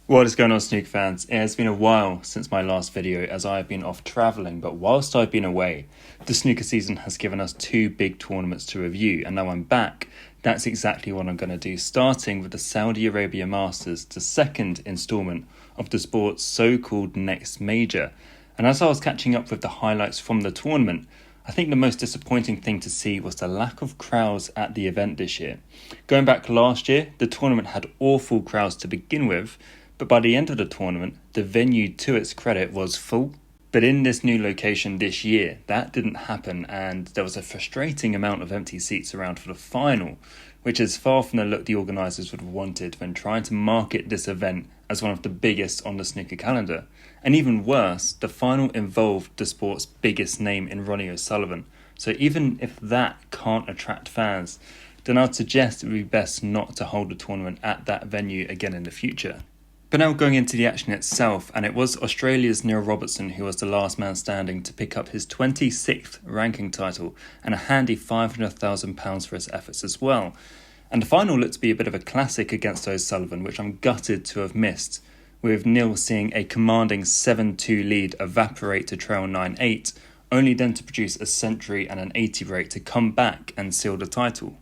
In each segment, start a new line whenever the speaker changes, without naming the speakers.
What is going on, snooker fans? It has been a while since my last video as I have been off travelling, but whilst I've been away, the snooker season has given us two big tournaments to review, and now I'm back. That's exactly what I'm going to do, starting with the Saudi Arabia Masters, the second instalment of the sport's so-called next major. And as I was catching up with the highlights from the tournament, I think the most disappointing thing to see was the lack of crowds at the event this year. Going back last year, the tournament had awful crowds to begin with, but by the end of the tournament, the venue, to its credit, was full. But in this new location this year, that didn't happen, and there was a frustrating amount of empty seats around for the final, which is far from the look the organisers would have wanted when trying to market this event as one of the biggest on the snooker calendar. And even worse, the final involved the sport's biggest name in Ronnie O'Sullivan. So even if that can't attract fans, then I'd suggest it would be best not to hold the tournament at that venue again in the future. But now going into the action itself, and it was Australia's Neil Robertson who was the last man standing to pick up his 26th ranking title and a handy £500,000 for his efforts as well. And the final looked to be a bit of a classic against O'Sullivan, which I'm gutted to have missed, with Neil seeing a commanding 7-2 lead evaporate to trail 9-8, only then to produce a century and an 80 break to come back and seal the title.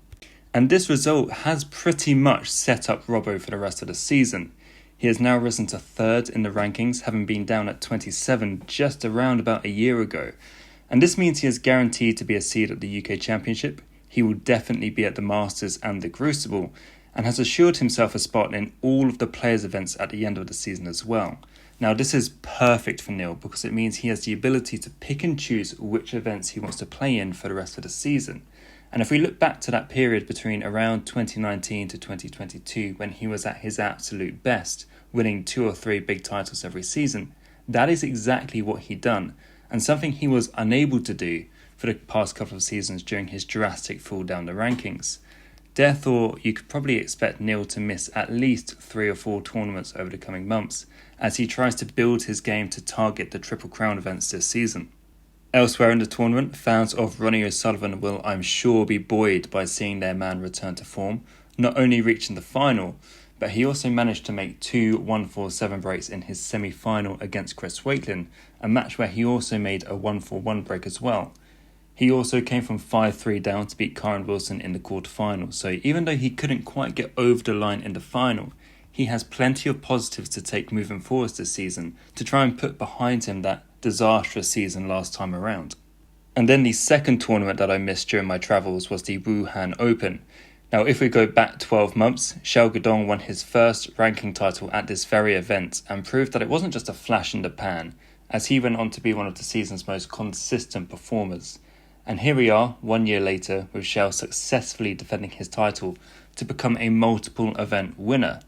And this result has pretty much set up Robbo for the rest of the season. He has now risen to third in the rankings, having been down at 27 just around about a year ago. And this means he is guaranteed to be a seed at the UK Championship. He will definitely be at the Masters and the Crucible, and has assured himself a spot in all of the players' events at the end of the season as well. Now, this is perfect for Neil because it means he has the ability to pick and choose which events he wants to play in for the rest of the season. And if we look back to that period between around 2019 to 2022, when he was at his absolute best, winning 2 or 3 big titles every season, that is exactly what he'd done, and something he was unable to do for the past couple of seasons during his drastic fall down the rankings. Therefore, you could probably expect Neil to miss at least 3 or 4 tournaments over the coming months, as he tries to build his game to target the Triple Crown events this season. Elsewhere in the tournament, fans of Ronnie O'Sullivan will, I'm sure, be buoyed by seeing their man return to form, not only reaching the final, but he also managed to make 2 1-4-7 breaks in his semi-final against Chris Waitlin, a match where he also made a 1-4-1 break as well. He also came from 5-3 down to beat Kyren Wilson in the quarterfinal, so even though he couldn't quite get over the line in the final, he has plenty of positives to take moving forwards this season to try and put behind him that disastrous season last time around. And then the second tournament that I missed during my travels was the Wuhan Open. Now, if we go back 12 months, Xiao Guodong won his first ranking title at this very event and proved that it wasn't just a flash in the pan, as he went on to be one of the season's most consistent performers. And here we are, 1 year later, with Xiao successfully defending his title to become a multiple event winner.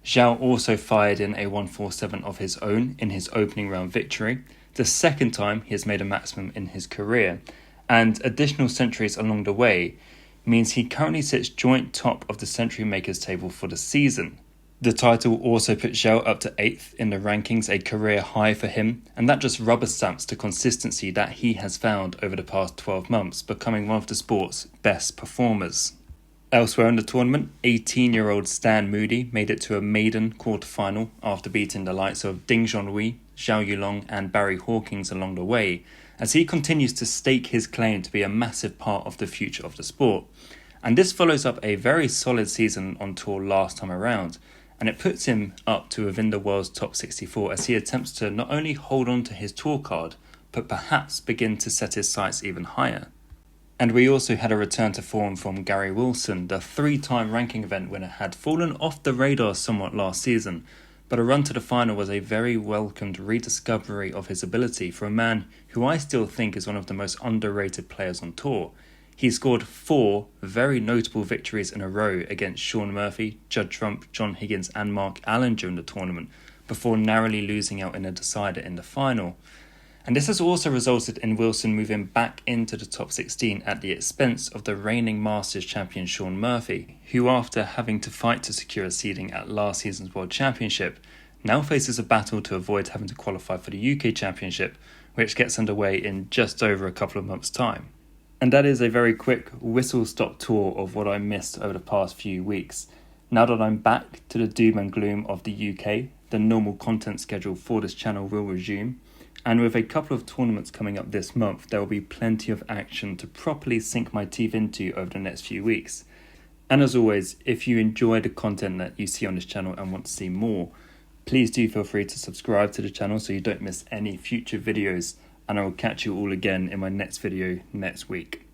Xiao also fired in a 1-4-7 of his own in his opening round victory, the second time he has made a maximum in his career, and additional centuries along the way means he currently sits joint top of the century makers table for the season. The title also put Xiao up to 8th in the rankings, a career high for him, and that just rubber stamps the consistency that he has found over the past 12 months, becoming one of the sport's best performers. Elsewhere in the tournament, 18-year-old Stan Moody made it to a maiden quarterfinal after beating the likes of Ding Junhui, Zhao Yulong and Barry Hawkins along the way, as he continues to stake his claim to be a massive part of the future of the sport. And this follows up a very solid season on tour last time around, and it puts him up to within the world's top 64 as he attempts to not only hold on to his tour card, but perhaps begin to set his sights even higher. And we also had a return to form from Gary Wilson. The 3-time ranking event winner had fallen off the radar somewhat last season, but a run to the final was a very welcomed rediscovery of his ability for a man who I still think is one of the most underrated players on tour. He scored 4 very notable victories in a row against Shaun Murphy, Judd Trump, John Higgins and Mark Allen during the tournament, before narrowly losing out in a decider in the final. And this has also resulted in Wilson moving back into the top 16 at the expense of the reigning Masters champion Shaun Murphy, who, after having to fight to secure a seeding at last season's World Championship, now faces a battle to avoid having to qualify for the UK Championship, which gets underway in just over a couple of months' time. And that is a very quick whistle-stop tour of what I missed over the past few weeks. Now that I'm back to the doom and gloom of the UK, the normal content schedule for this channel will resume, and with a couple of tournaments coming up this month, there will be plenty of action to properly sink my teeth into over the next few weeks. And as always, if you enjoy the content that you see on this channel and want to see more, please do feel free to subscribe to the channel so you don't miss any future videos, and I will catch you all again in my next video next week.